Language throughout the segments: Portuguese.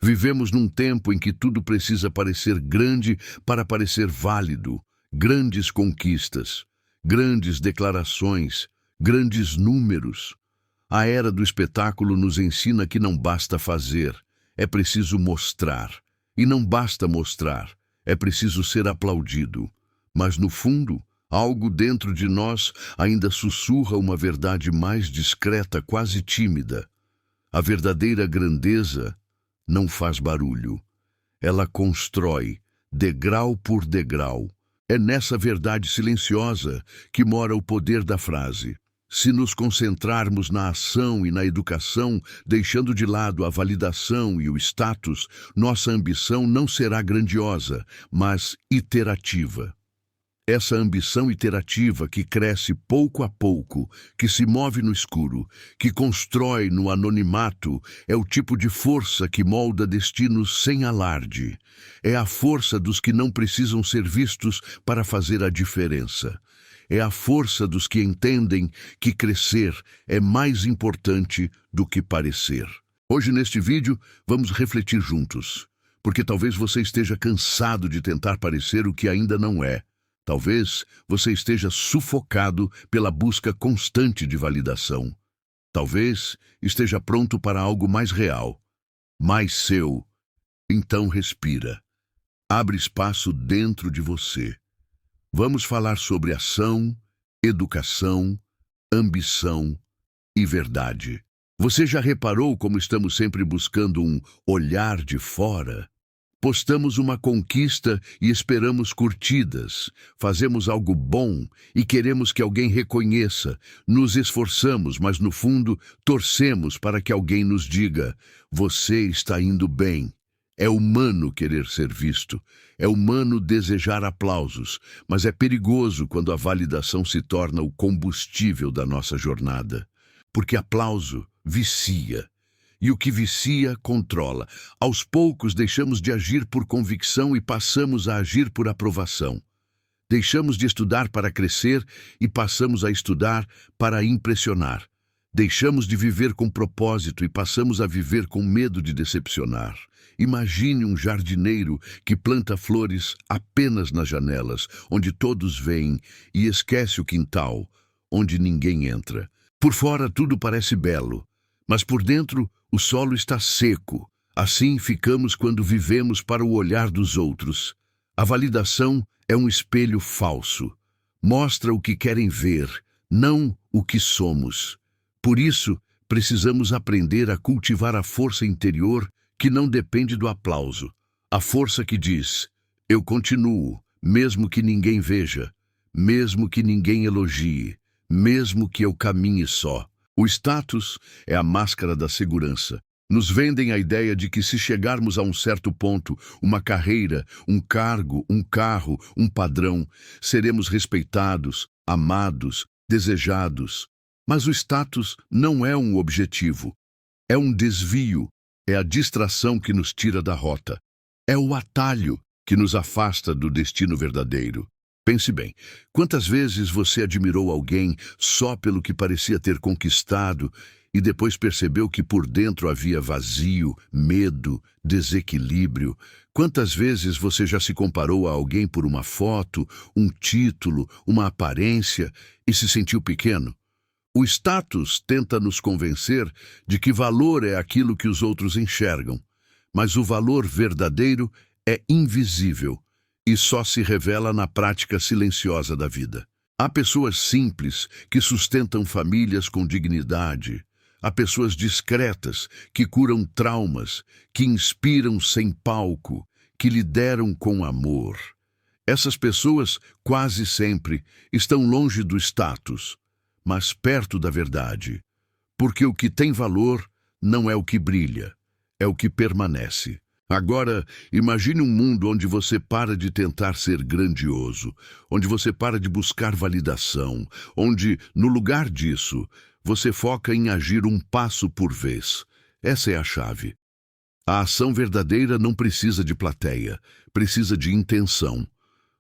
Vivemos num tempo em que tudo precisa parecer grande para parecer válido. Grandes conquistas, grandes declarações, grandes números. A era do espetáculo nos ensina que não basta fazer, é preciso mostrar. E não basta mostrar, é preciso ser aplaudido. Mas no fundo, algo dentro de nós ainda sussurra uma verdade mais discreta, quase tímida. A verdadeira grandeza não faz barulho. Ela constrói, degrau por degrau. É nessa verdade silenciosa que mora o poder da frase. Se nos concentrarmos na ação e na educação, deixando de lado a validação e o status, nossa ambição não será grandiosa, mas iterativa. Essa ambição iterativa que cresce pouco a pouco, que se move no escuro, que constrói no anonimato, é o tipo de força que molda destinos sem alarde. É a força dos que não precisam ser vistos para fazer a diferença. É a força dos que entendem que crescer é mais importante do que parecer. Hoje, neste vídeo, vamos refletir juntos, porque talvez você esteja cansado de tentar parecer o que ainda não é. Talvez você esteja sufocado pela busca constante de validação. Talvez esteja pronto para algo mais real, mais seu. Então respira. Abre espaço dentro de você. Vamos falar sobre ação, educação, ambição e verdade. Você já reparou como estamos sempre buscando um olhar de fora? Postamos uma conquista e esperamos curtidas, fazemos algo bom e queremos que alguém reconheça, nos esforçamos, mas no fundo torcemos para que alguém nos diga: você está indo bem. É humano querer ser visto, é humano desejar aplausos, mas é perigoso quando a validação se torna o combustível da nossa jornada. Porque aplauso vicia. E o que vicia, controla. Aos poucos deixamos de agir por convicção e passamos a agir por aprovação. Deixamos de estudar para crescer e passamos a estudar para impressionar. Deixamos de viver com propósito e passamos a viver com medo de decepcionar. Imagine um jardineiro que planta flores apenas nas janelas, onde todos veem, e esquece o quintal, onde ninguém entra. Por fora tudo parece belo, mas por dentro o solo está seco. Assim ficamos quando vivemos para o olhar dos outros. A validação é um espelho falso. Mostra o que querem ver, não o que somos. Por isso, precisamos aprender a cultivar a força interior que não depende do aplauso. A força que diz: eu continuo, mesmo que ninguém veja, mesmo que ninguém elogie, mesmo que eu caminhe só. O status é a máscara da segurança. Nos vendem a ideia de que se chegarmos a um certo ponto, uma carreira, um cargo, um carro, um padrão, seremos respeitados, amados, desejados. Mas o status não é um objetivo. É um desvio, é a distração que nos tira da rota. É o atalho que nos afasta do destino verdadeiro. Pense bem, quantas vezes você admirou alguém só pelo que parecia ter conquistado e depois percebeu que por dentro havia vazio, medo, desequilíbrio? Quantas vezes você já se comparou a alguém por uma foto, um título, uma aparência e se sentiu pequeno? O status tenta nos convencer de que valor é aquilo que os outros enxergam, mas o valor verdadeiro é invisível e só se revela na prática silenciosa da vida. Há pessoas simples que sustentam famílias com dignidade. Há pessoas discretas que curam traumas, que inspiram sem palco, que lideram com amor. Essas pessoas, quase sempre, estão longe do status, mas perto da verdade. Porque o que tem valor não é o que brilha, é o que permanece. Agora, imagine um mundo onde você para de tentar ser grandioso, onde você para de buscar validação, onde, no lugar disso, você foca em agir um passo por vez. Essa é a chave. A ação verdadeira não precisa de plateia, precisa de intenção.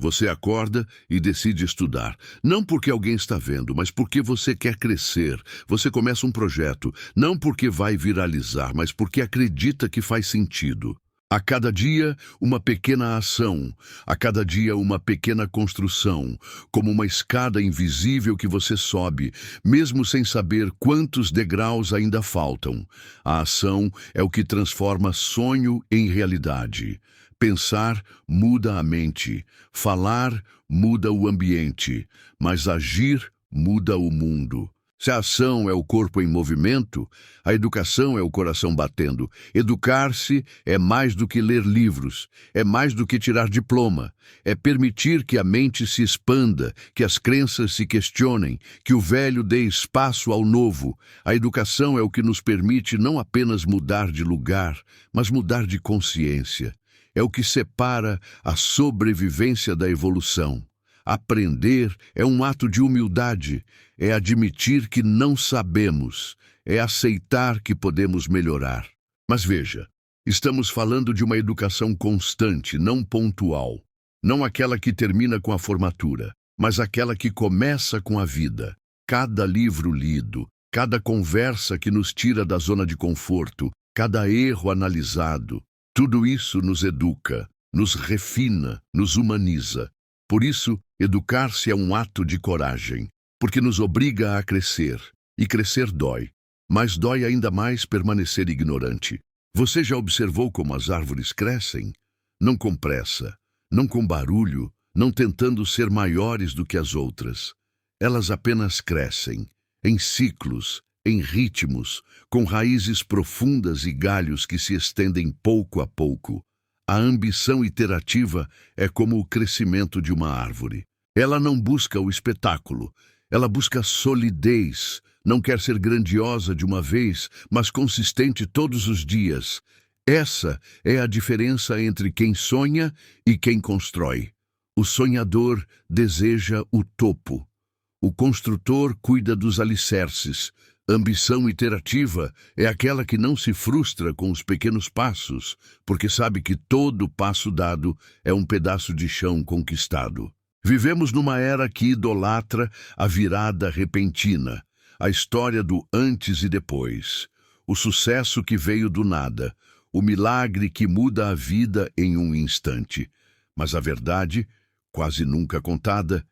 Você acorda e decide estudar. Não porque alguém está vendo, mas porque você quer crescer. Você começa um projeto, não porque vai viralizar, mas porque acredita que faz sentido. A cada dia, uma pequena ação. A cada dia, uma pequena construção. Como uma escada invisível que você sobe, mesmo sem saber quantos degraus ainda faltam. A ação é o que transforma sonho em realidade. Pensar muda a mente, falar muda o ambiente, mas agir muda o mundo. Se a ação é o corpo em movimento, a educação é o coração batendo. Educar-se é mais do que ler livros, é mais do que tirar diploma, é permitir que a mente se expanda, que as crenças se questionem, que o velho dê espaço ao novo. A educação é o que nos permite não apenas mudar de lugar, mas mudar de consciência. É o que separa a sobrevivência da evolução. Aprender é um ato de humildade, é admitir que não sabemos, é aceitar que podemos melhorar. Mas veja, estamos falando de uma educação constante, não pontual. Não aquela que termina com a formatura, mas aquela que começa com a vida. Cada livro lido, cada conversa que nos tira da zona de conforto, cada erro analisado, tudo isso nos educa, nos refina, nos humaniza. Por isso, educar-se é um ato de coragem, porque nos obriga a crescer. E crescer dói, mas dói ainda mais permanecer ignorante. Você já observou como as árvores crescem? Não com pressa, não com barulho, não tentando ser maiores do que as outras. Elas apenas crescem, em ciclos, em ritmos, com raízes profundas e galhos que se estendem pouco a pouco. A ambição iterativa é como o crescimento de uma árvore. Ela não busca o espetáculo, ela busca solidez, não quer ser grandiosa de uma vez, mas consistente todos os dias. Essa é a diferença entre quem sonha e quem constrói. O sonhador deseja o topo. O construtor cuida dos alicerces. Ambição iterativa é aquela que não se frustra com os pequenos passos, porque sabe que todo passo dado é um pedaço de chão conquistado. Vivemos numa era que idolatra a virada repentina, a história do antes e depois, o sucesso que veio do nada, o milagre que muda a vida em um instante. Mas a verdade, quase nunca contada,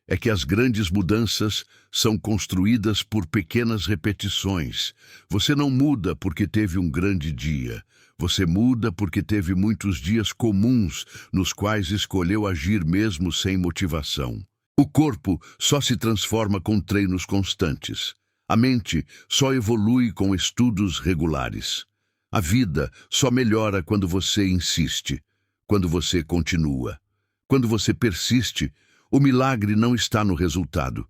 é que as grandes mudanças são construídas por pequenas repetições. Você não muda porque teve um grande dia. Você muda porque teve muitos dias comuns nos quais escolheu agir mesmo sem motivação. O corpo só se transforma com treinos constantes. A mente só evolui com estudos regulares. A vida só melhora quando você insiste, quando você continua, quando você persiste. O milagre não está no resultado,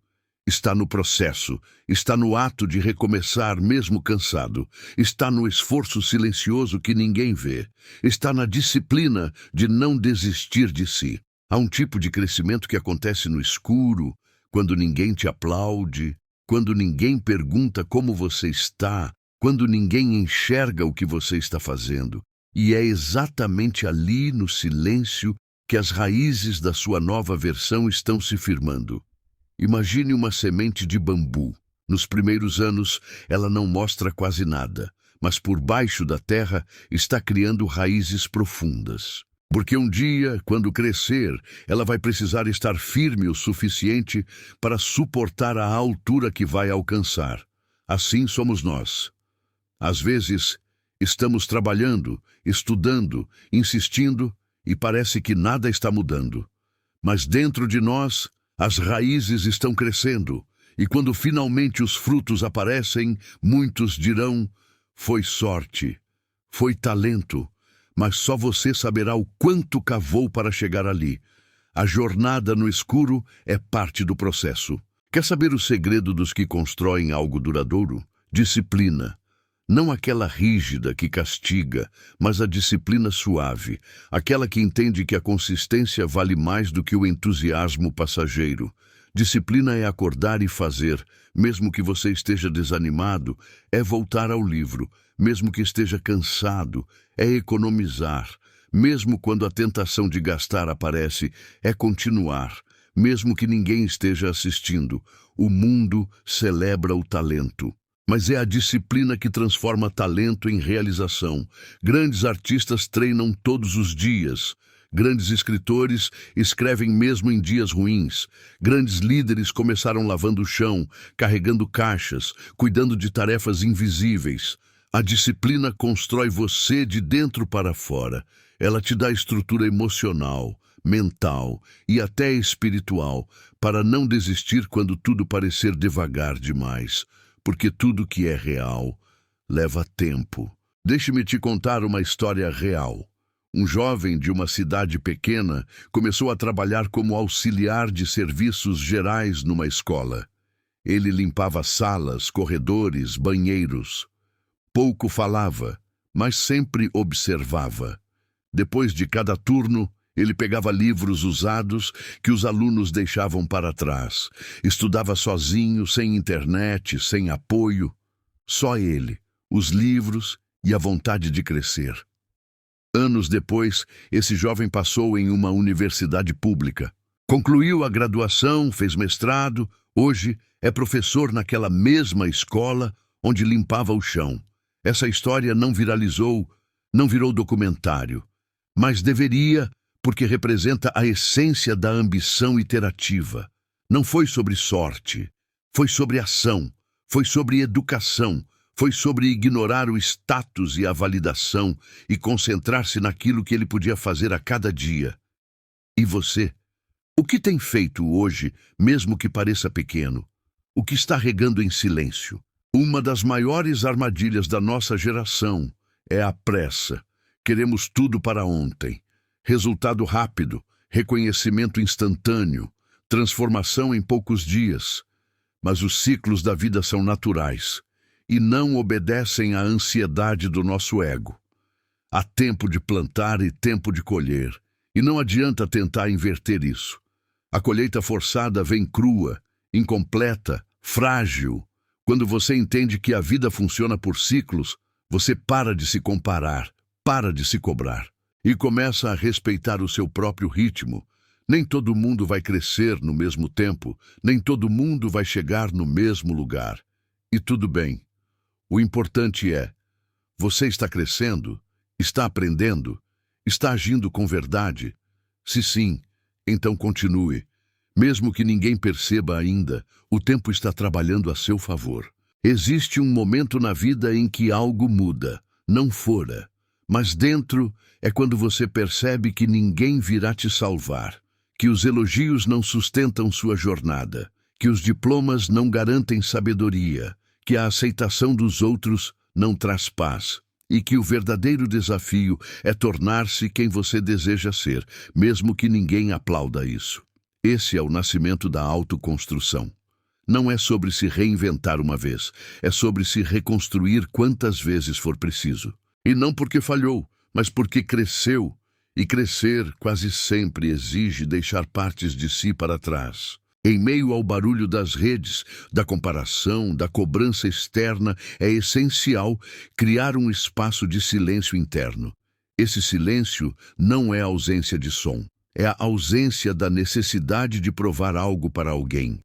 está no processo, está no ato de recomeçar mesmo cansado, está no esforço silencioso que ninguém vê, está na disciplina de não desistir de si. Há um tipo de crescimento que acontece no escuro, quando ninguém te aplaude, quando ninguém pergunta como você está, quando ninguém enxerga o que você está fazendo. E é exatamente ali, no silêncio, que as raízes da sua nova versão estão se firmando. Imagine uma semente de bambu. Nos primeiros anos, ela não mostra quase nada, mas por baixo da terra está criando raízes profundas. Porque um dia, quando crescer, ela vai precisar estar firme o suficiente para suportar a altura que vai alcançar. Assim somos nós. Às vezes, estamos trabalhando, estudando, insistindo, e parece que nada está mudando. Mas dentro de nós, as raízes estão crescendo, e quando finalmente os frutos aparecem, muitos dirão: foi sorte, foi talento, mas só você saberá o quanto cavou para chegar ali. A jornada no escuro é parte do processo. Quer saber o segredo dos que constroem algo duradouro? Disciplina. Não aquela rígida que castiga, mas a disciplina suave, aquela que entende que a consistência vale mais do que o entusiasmo passageiro. Disciplina é acordar e fazer, mesmo que você esteja desanimado, é voltar ao livro, mesmo que esteja cansado, é economizar, Mesmo quando a tentação de gastar aparece, é continuar. Mesmo que ninguém esteja assistindo, o mundo celebra o talento. Mas é a disciplina que transforma talento em realização. Grandes artistas treinam todos os dias. Grandes escritores escrevem mesmo em dias ruins. Grandes líderes começaram lavando o chão, carregando caixas, cuidando de tarefas invisíveis. A disciplina constrói você de dentro para fora. Ela te dá estrutura emocional, mental e até espiritual para não desistir quando tudo parecer devagar demais, porque tudo que é real leva tempo. Deixe-me te contar uma história real. Um jovem de uma cidade pequena começou a trabalhar como auxiliar de serviços gerais numa escola. Ele limpava salas, corredores, banheiros. Pouco falava, mas sempre observava. Depois de cada turno, ele pegava livros usados que os alunos deixavam para trás. Estudava sozinho, sem internet, sem apoio. Só ele, os livros e a vontade de crescer. Anos depois, esse jovem passou em uma universidade pública. Concluiu a graduação, fez mestrado. Hoje é professor naquela mesma escola onde limpava o chão. Essa história não viralizou, não virou documentário, mas deveria, porque representa a essência da ambição iterativa. Não foi sobre sorte, foi sobre ação, foi sobre educação, foi sobre ignorar o status e a validação e concentrar-se naquilo que ele podia fazer a cada dia. E você? O que tem feito hoje, mesmo que pareça pequeno? O que está regando em silêncio? Uma das maiores armadilhas da nossa geração é a pressa. Queremos tudo para ontem. Resultado rápido, reconhecimento instantâneo, transformação em poucos dias. Mas os ciclos da vida são naturais e não obedecem à ansiedade do nosso ego. Há tempo de plantar e tempo de colher, e não adianta tentar inverter isso. A colheita forçada vem crua, incompleta, frágil. Quando você entende que a vida funciona por ciclos, você para de se comparar, para de se cobrar e começa a respeitar o seu próprio ritmo. Nem todo mundo vai crescer no mesmo tempo, nem todo mundo vai chegar no mesmo lugar. E tudo bem. O importante é, você está crescendo? Está aprendendo? Está agindo com verdade? Se sim, então continue. Mesmo que ninguém perceba ainda, o tempo está trabalhando a seu favor. Existe um momento na vida em que algo muda, não fora. Mas dentro é quando você percebe que ninguém virá te salvar, que os elogios não sustentam sua jornada, que os diplomas não garantem sabedoria, que a aceitação dos outros não traz paz, e que o verdadeiro desafio é tornar-se quem você deseja ser, mesmo que ninguém aplauda isso. Esse é o nascimento da autoconstrução. Não é sobre se reinventar uma vez, é sobre se reconstruir quantas vezes for preciso. E não porque falhou, mas porque cresceu. E crescer quase sempre exige deixar partes de si para trás. Em meio ao barulho das redes, da comparação, da cobrança externa, é essencial criar um espaço de silêncio interno. Esse silêncio não é ausência de som. É a ausência da necessidade de provar algo para alguém.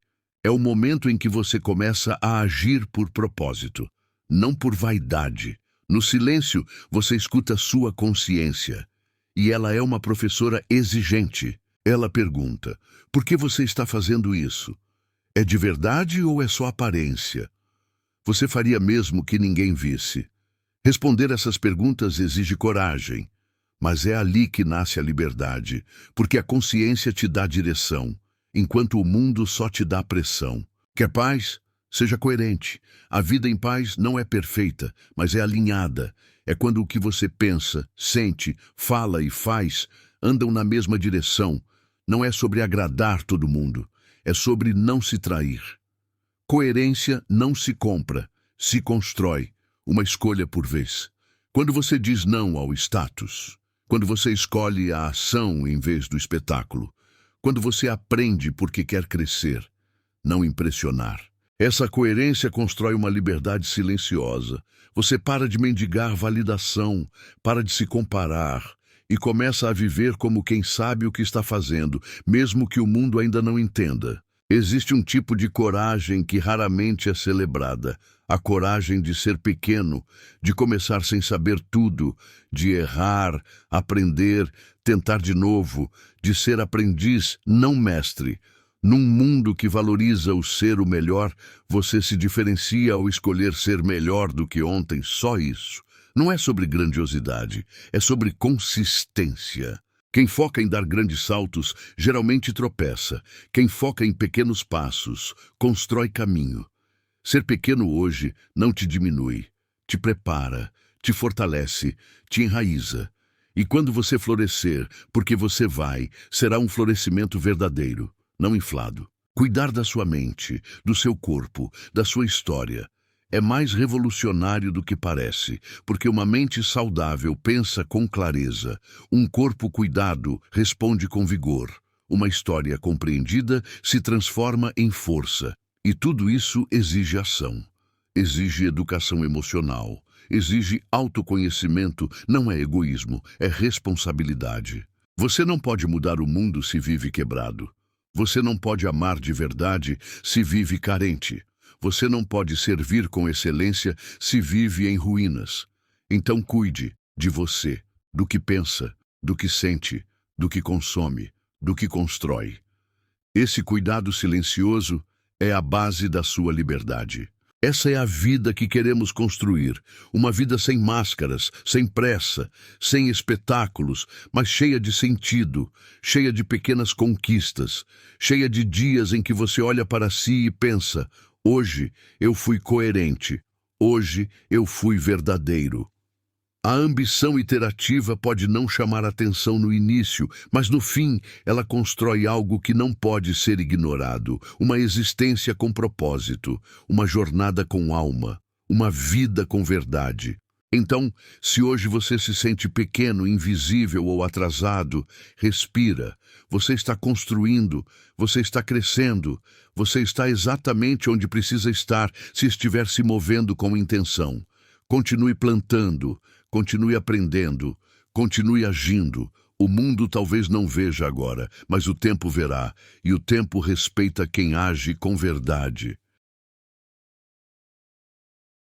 É o momento em que você começa a agir por propósito, não por vaidade. No silêncio, você escuta sua consciência. E ela é uma professora exigente. Ela pergunta, por que você está fazendo isso? É de verdade ou é só aparência? Você faria mesmo que ninguém visse? Responder essas perguntas exige coragem. Mas é ali que nasce a liberdade, porque a consciência te dá direção, enquanto o mundo só te dá pressão. Quer paz? Seja coerente. A vida em paz não é perfeita, mas é alinhada. É quando o que você pensa, sente, fala e faz andam na mesma direção. Não é sobre agradar todo mundo, é sobre não se trair. Coerência não se compra, se constrói, uma escolha por vez. Quando você diz não ao status, quando você escolhe a ação em vez do espetáculo, quando você aprende porque quer crescer, não impressionar. Essa coerência constrói uma liberdade silenciosa. Você para de mendigar validação, para de se comparar e começa a viver como quem sabe o que está fazendo, mesmo que o mundo ainda não entenda. Existe um tipo de coragem que raramente é celebrada, a coragem de ser pequeno, de começar sem saber tudo, de errar, aprender, tentar de novo, de ser aprendiz, não mestre. Num mundo que valoriza o ser o melhor, você se diferencia ao escolher ser melhor do que ontem, só isso. Não é sobre grandiosidade, é sobre consistência. Quem foca em dar grandes saltos geralmente tropeça. Quem foca em pequenos passos constrói caminho. Ser pequeno hoje não te diminui, te prepara, te fortalece, te enraiza. E quando você florescer, porque você vai, será um florescimento verdadeiro, não inflado. Cuidar da sua mente, do seu corpo, da sua história. É mais revolucionário do que parece, porque uma mente saudável pensa com clareza, um corpo cuidado responde com vigor, uma história compreendida se transforma em força. E tudo isso exige ação, exige educação emocional, exige autoconhecimento, não é egoísmo, é responsabilidade. Você não pode mudar o mundo se vive quebrado. Você não pode amar de verdade se vive carente. Você não pode servir com excelência se vive em ruínas. Então cuide de você, do que pensa, do que sente, do que consome, do que constrói. Esse cuidado silencioso é a base da sua liberdade. Essa é a vida que queremos construir, uma vida sem máscaras, sem pressa, sem espetáculos, mas cheia de sentido, cheia de pequenas conquistas, cheia de dias em que você olha para si e pensa: hoje eu fui coerente, hoje eu fui verdadeiro. A ambição iterativa pode não chamar atenção no início, mas no fim ela constrói algo que não pode ser ignorado, uma existência com propósito, uma jornada com alma, uma vida com verdade. Então, se hoje você se sente pequeno, invisível ou atrasado, respira. Você está construindo, você está crescendo, você está exatamente onde precisa estar se estiver se movendo com intenção. Continue plantando, continue aprendendo, continue agindo. O mundo talvez não veja agora, mas o tempo verá, e o tempo respeita quem age com verdade.